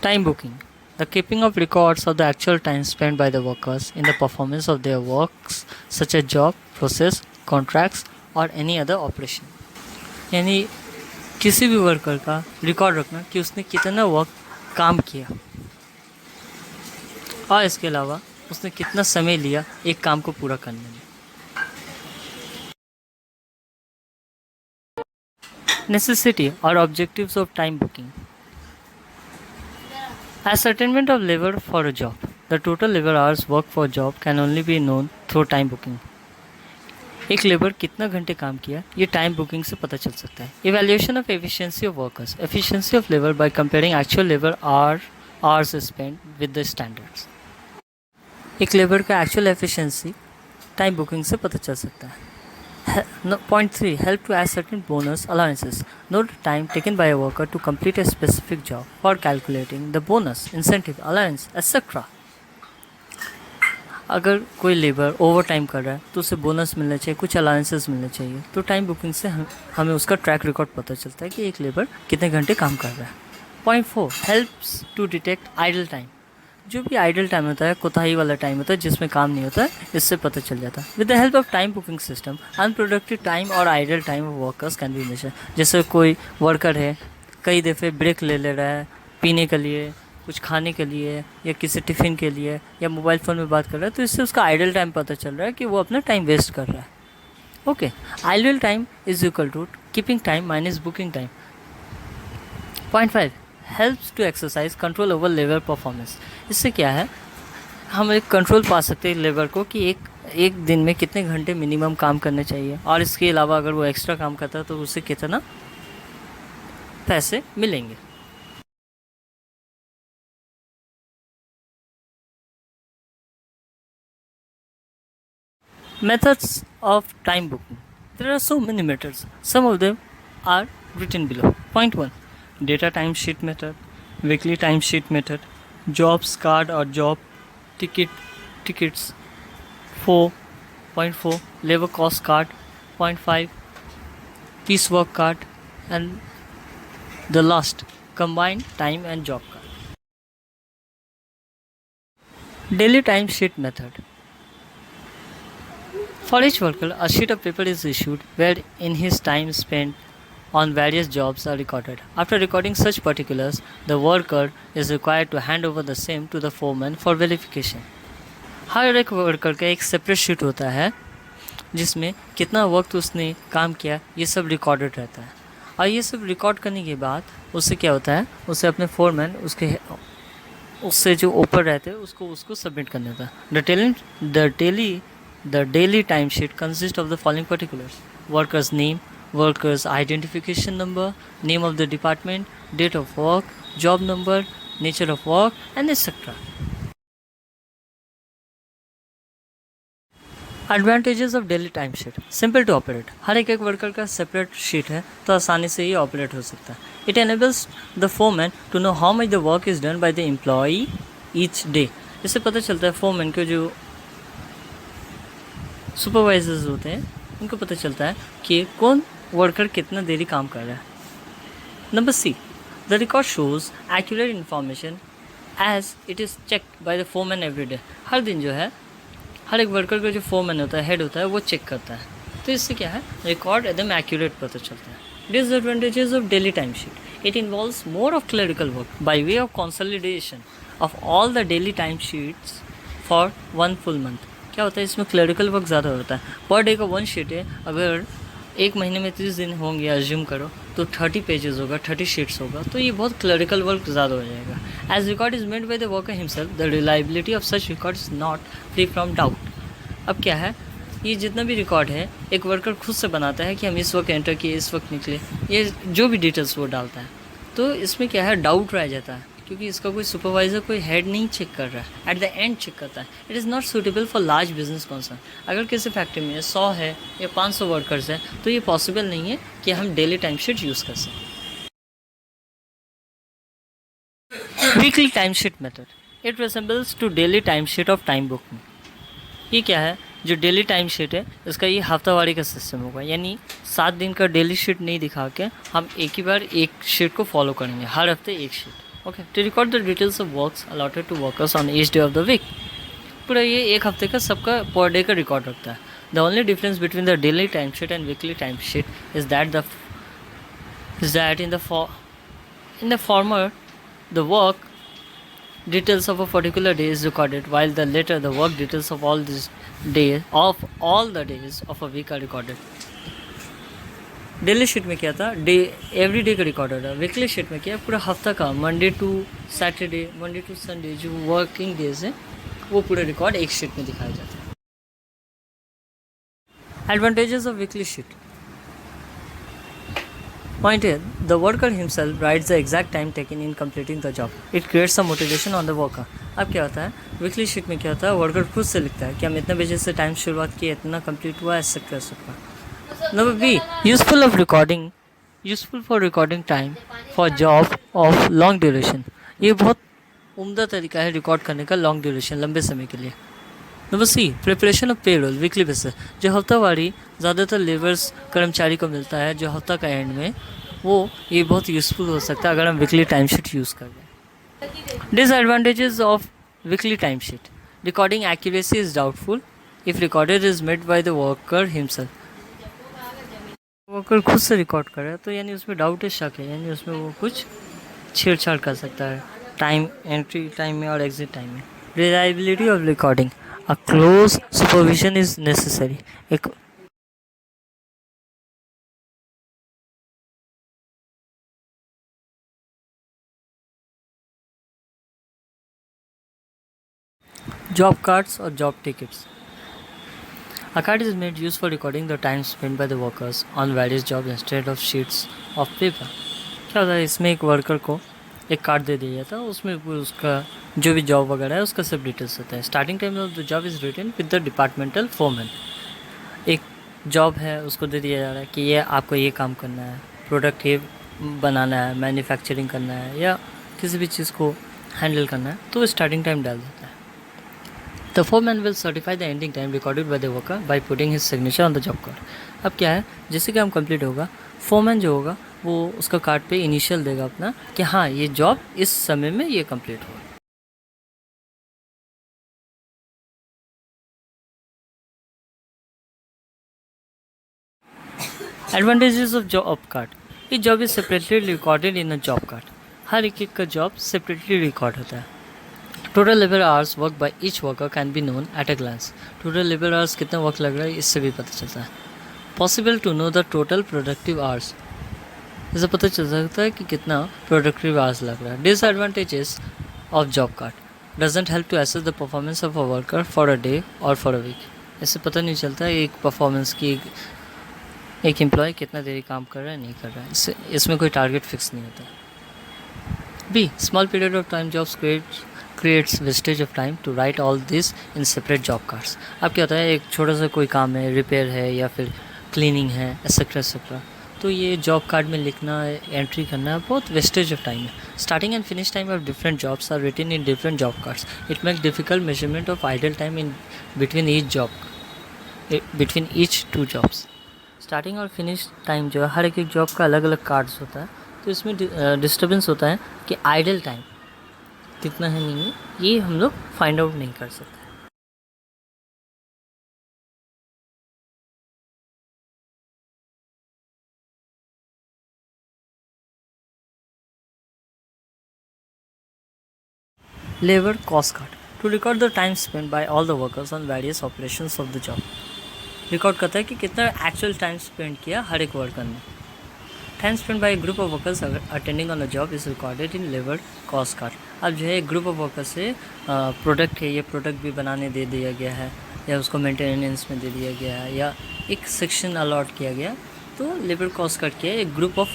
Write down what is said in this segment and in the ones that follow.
Time booking. The keeping of records of the actual time spent by the workers in the performance of their works such as job, process, contracts और any other operation. यानी किसी भी worker का record रखना कि उसने कितना वक्त काम किया और इसके अलावा उसने कितना समय लिया एक काम को पूरा करने में. Necessity or objectives of time booking. Ascertainment of labor for a job. The total labor hours worked for a job can only be known through time booking. एक लेबर कितना घंटे काम किया ये टाइम बुकिंग से पता चल सकता है. Evaluation of efficiency of workers. Efficiency of labour by comparing actual labour hours spend with the standards. एक लेबर का एक्चुअल एफिशिएंसी टाइम बुकिंग से पता चल सकता है. Point 3. Help to ascertain bonus allowances. Note the time taken by a worker to complete a specific job for calculating the bonus, incentive, allowance, etc. अगर कोई labour over time कर रहा है तो उसे बोनस मिलना चाहिए, कुछ अलाउंसेस मिलने चाहिए. तो टाइम बुकिंग से हमें उसका ट्रैक रिकॉर्ड पता चलता है कि एक लेबर कितने घंटे काम कर रहा है. Point 4. Helps to detect idle time. जो भी आइडल टाइम होता है, कोताही वाला टाइम होता है जिसमें काम नहीं होता है, इससे पता चल जाता है. With the help of time booking system unproductive time और idle time of workers can be measure. जैसे कोई वर्कर है कई दफ़े ब्रेक ले रहा है पीने के लिए, कुछ खाने के लिए या किसी टिफ़िन के लिए या मोबाइल फ़ोन में बात कर रहा है, तो इससे उसका आइडल टाइम पता चल रहा है कि वो अपना टाइम वेस्ट कर रहा है. Okay. Idle time is equal to keeping time minus booking time. Point 5. Helps to exercise control over labour performance. इससे क्या है, हम एक कंट्रोल पा सकते हैं लेबर को कि एक दिन में कितने घंटे मिनिमम काम करने चाहिए और इसके अलावा अगर वो एक्स्ट्रा काम करता है तो उससे कितना पैसे मिलेंगे. Methods of time booking. There are so many methods. Some of them are written below. Point 1. Data timesheet method, weekly timesheet method, jobs card or job tickets. 4.4 labor cost card. Point 5 piecework card, and the last combined time and job card. Daily timesheet method. For each worker, a sheet of paper is issued wherein his time spent on various jobs are recorded. After recording such particulars, the worker is required to hand over the same to the foreman for verification. हर एक worker का एक separate sheet होता है जिसमें कितना वक्त उसने काम किया ये सब रिकॉर्डेड रहता है. और ये सब रिकॉर्ड करने के बाद उससे क्या होता है, उसे अपने फोरमैन उससे जो ऊपर रहते हैं उसको सबमिट करना होता है. The daily timesheet consists of the following particulars: worker's name, worker's identification number, name of the department, date of work, job number, nature of work, and etc. Advantages of daily timesheet. Simple to operate. हर एक worker का separate sheet है तो आसानी से ये operate हो सकता है. It enables the foreman to know how much the work is done by the employee each day. इससे पता चलता है फोरमैन के जो सुपरवाइजर्स होते हैं उनको पता चलता है कि कौन वर्कर कितना देरी काम कर रहा है. Number C. The record shows accurate information as it is checked by the foreman every day. हर दिन जो है हर एक वर्कर का जो फोरमैन होता है, हेड होता है, वो चेक करता है. तो इससे क्या है, रिकॉर्ड एकदम एक्यूरेट पता चलता है. Disadvantages of daily time sheet. It involves more of clerical work by way of consolidation of all the daily time sheets for 1 full month. क्या होता है, इसमें क्लरिकल वर्क ज़्यादा होता है. पर डे का 1 शीट है, अगर एक महीने में 30 दिन होंगे अज्यूम करो तो 30 पेजेस होगा, 30 शीट्स होगा, तो ये बहुत क्लरिकल वर्क ज़्यादा हो जाएगा. As record is made by the worker himself, the reliability of such record is not free from doubt. अब क्या है, ये जितना भी रिकॉर्ड है एक वर्कर खुद से बनाता है कि हम इस वक्त एंटर किए, इस वक्त निकले, ये जो भी डिटेल्स वो डालता है. तो इसमें क्या है, डाउट रह जाता है क्योंकि इसका कोई सुपरवाइज़र, कोई हेड नहीं चेक कर रहा है, एट द एंड चेक करता है. It is not suitable for large business concern. अगर किसी फैक्ट्री में 100 है या 500 वर्कर्स हैं तो ये पॉसिबल नहीं है कि हम डेली टाइम शीट यूज़ कर सकें. Weekly time sheet method. It resembles to daily time sheet of time booking. ये क्या है, जो डेली टाइम शीट है इसका ये हफ्तावारी का सिस्टम होगा. यानी 7 दिन का डेली शीट नहीं दिखा के हम एक ही बार एक शीट को फॉलो करेंगे, हर हफ्ते एक sheet. Okay, to record the details of works allotted to workers on each day of the week. पूरा ये एक हफ्ते का सबका पर डे का रिकॉर्ड रखता है। The only difference between the daily time sheet and weekly time sheet is that in the former the work details of a particular day is recorded, while the later the work details of all the days of a week are recorded. Daily sheet में क्या था, day every day का record हो रहा है। Weekly sheet में क्या है, पूरा हफ्ता का Monday to Saturday, Monday to Sunday जो वर्किंग डेज हैं वो पूरा रिकॉर्ड एक शीट में दिखाया जाता है। Advantages of weekly sheet. Point here, the worker himself writes the exact time taken in completing the job. It creates some motivation on the worker. अब क्या होता है, वीकली शीट में क्या होता है, वर्कर खुद से लिखता है कि हम इतने बजे से टाइम शुरुआत की, इतना कंप्लीट हुआ, etcetera. Number B, useful for recording time for job of long duration. ये बहुत उम्दा तरीका है रिकॉर्ड करने का लॉन्ग ड्यूरेशन, लंबे समय के लिए। Number C, preparation of payroll weekly basis. जो हफ्तावारी ज़्यादातर लेबर्स कर्मचारी को मिलता है जो हफ्ता का एंड में, वो ये बहुत यूज़फुल हो सकता है अगर हम वीकली टाइम शीट यूज़ कर रहे हैं। Disadvantages of weekly time sheet. Recording accuracy is doubtful if recorded is made by the worker himself. Worker खुद से रिकॉर्ड कर रहा है तो यानी उसमें डाउट है, शक है, यानी उसमें वो कुछ छेड़छाड़ कर सकता है टाइम, एंट्री टाइम में और एग्जिट टाइम में। Reliability of recording, a close supervision is necessary. एक जॉब कार्ड्स और job tickets. A card is made used for recording the time spent by the workers on various jobs instead of sheets of paper. क्या होता है, इसमें एक worker को एक card दे दिया जाता है, उसमें उसका जो भी जॉब वगैरह है उसका सब डिटेल्स होता है। Starting time of the job is written with the departmental foreman. एक जॉब है, उसको दे दिया जा रहा है कि ये आपको ये काम करना है, प्रोडक्ट ये बनाना है, मैन्युफैक्चरिंग करना है या किसी भी चीज़ को हैंडल करना है, तो स्टार्टिंग टाइम डाल देता है। The foreman will certify the ending time recorded by the worker by putting his signature on the job card. अब क्या है, जैसे काम कंप्लीट होगा, फोरमैन जो होगा वो उसका कार्ड पे इनिशियल देगा अपना कि हाँ ये जॉब इस समय में ये कंप्लीट होगा। Advantages of job card. ये job is separately recorded in a job card. हर एक का जॉब सेपरेटली रिकॉर्ड होता है। Total labour hours work by each worker can be known at a glance. Total labour hours कितना work लग रहा है इससे भी पता चलता है। Possible to know the total productive hours, इससे पता चल सकता है कि कितना प्रोडक्टिव आवर्स लग रहा है। Disadvantages of job card doesn't help to assess the performance of a worker for a day और फॉर अ वीक। इससे पता नहीं चलता है एक परफॉर्मेंस की, एक एम्प्लॉय कितना देरी काम कर रहा है, नहीं कर रहा है, इसमें कोई टारगेट फिक्स नहीं होता। B, small period of time jobs creates wastage of time to write all this in separate job cards. अब क्या होता है, एक छोटा सा कोई काम है, रिपेयर है या फिर क्लीनिंग है, एक्सेट्रा, तो ये जॉब कार्ड में लिखना, एंट्री करना बहुत वेस्टेज ऑफ टाइम है। Starting and finish time of different jobs are written in different job cards. It make difficult measurement of idle time in between each two jobs. Starting और finish time जो है हर एक job का अलग अलग cards होता है, तो इसमें डिस्टर्बेंस होता है कि आइडल टाइम कितना है, नहीं है, ये हम लोग फाइंड आउट नहीं कर सकते। Labour cost card to record the time spend by all the workers on various operations of the job. Record करता है कि कितना एक्चुअल टाइम स्पेंड किया हर एक वर्कर ने। Time spend bye group of workers attending on the job is recorded in labour cost card. अब जो है एक ग्रुप ऑफ वर्कर्स से प्रोडक्ट है, ये प्रोडक्ट भी बनाने दे दिया गया है या उसको मेंटेनेंस में दे दिया गया है या एक सेक्शन अलॉट किया गया, तो लेबर कॉस्ट कार्ड क्या है, एक ग्रुप ऑफ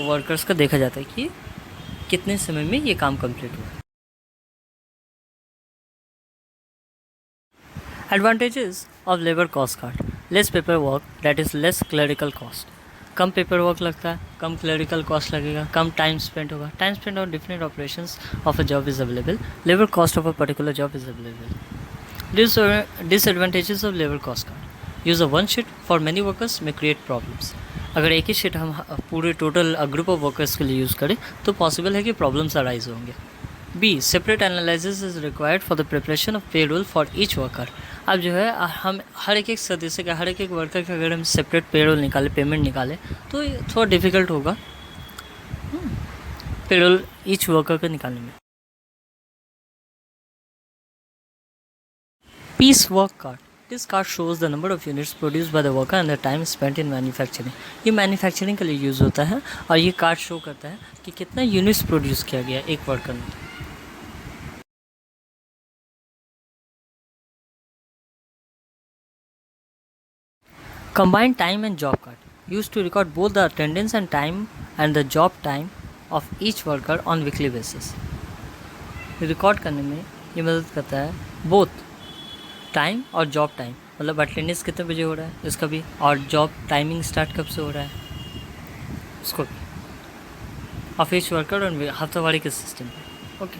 वर्कर्स का देखा जाता है कि कितने समय में ये काम कंप्लीट हुआ। Advantages of labour cost card, less paper work that is less clerical cost. Come paper work लगता है, कम क्लरिकल कॉस्ट लगेगा, कम टाइम स्पेंड होगा। Time spend on different operations of a job is available. Labour cost of a particular job is available. Disadvantages of labor cost card. Use of one sheet for many workers may create problems. अगर एक ही sheet हम पूरे total group of workers के लिए use करें तो possible है कि प्रॉब्लम्स अराइज होंगे। B, separate analysis is required for the preparation of payroll for each worker. अब जो है हम हर एक सदस्य का, हर एक वर्कर का अगर हम सेपरेट पेरोल निकाले, पेमेंट निकाले, तो ये थोड़ा डिफिकल्ट होगा पेरोल ईच वर्कर का निकालने में। Piece work card, this card shows the number of units produced by the worker and the time spent in manufacturing. ये मैन्युफैक्चरिंग के लिए यूज़ होता है और ये कार्ड शो करता है कि कितना यूनिट्स प्रोड्यूस किया गया एक वर्कर ने। Combined time and job card, used to record both the attendance and time and the job time of each worker on weekly basis. Record करने में ये मदद करता है बोथ टाइम और जॉब टाइम, मतलब अटेंडेंस कितने बजे हो रहा है इसका भी, और जॉब टाइमिंग स्टार्ट कब से हो रहा है उसको भी, ऑफ ईच वर्कर और हफ्तावारी के सिस्टम पे। Okay,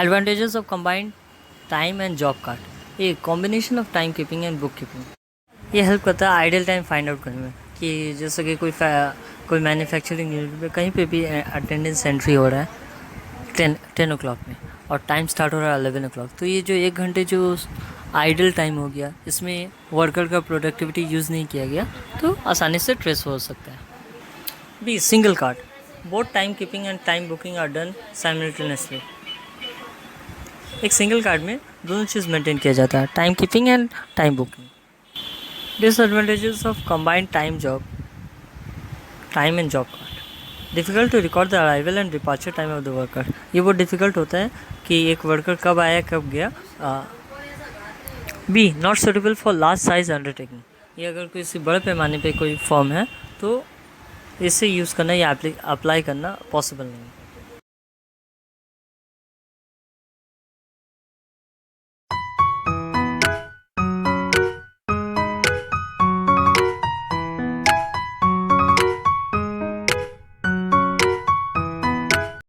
advantages of combined time and job card, ये combination of time keeping and book keeping, ये हेल्प करता है आइडल टाइम फाइंड आउट करने में, कि जैसे कि कोई मैन्युफैक्चरिंग यूनिट पे कहीं पे भी अटेंडेंस एंट्री हो रहा है 10 o'clock में और टाइम स्टार्ट हो रहा है 11 o'clock, तो ये जो 1 घंटे जो आइडल टाइम हो गया, इसमें वर्कर का प्रोडक्टिविटी यूज़ नहीं किया गया, तो आसानी से ट्रेस हो सकता है। B, single card, both time keeping and time booking are done simultaneously. एक सिंगल कार्ड में दोनों चीज़ मेंटेन किया जाता है, time keeping and time booking. Disadvantages of combined time and job card, difficult to record the arrival and departure time of the worker, ये बहुत difficult होता है कि एक वर्कर कब आया कब गया। B, not suitable for large size undertaking, ये अगर किसी बड़े पैमाने पे कोई फॉर्म है तो इसे यूज़ करना या अप्लाई करना पॉसिबल नहीं है।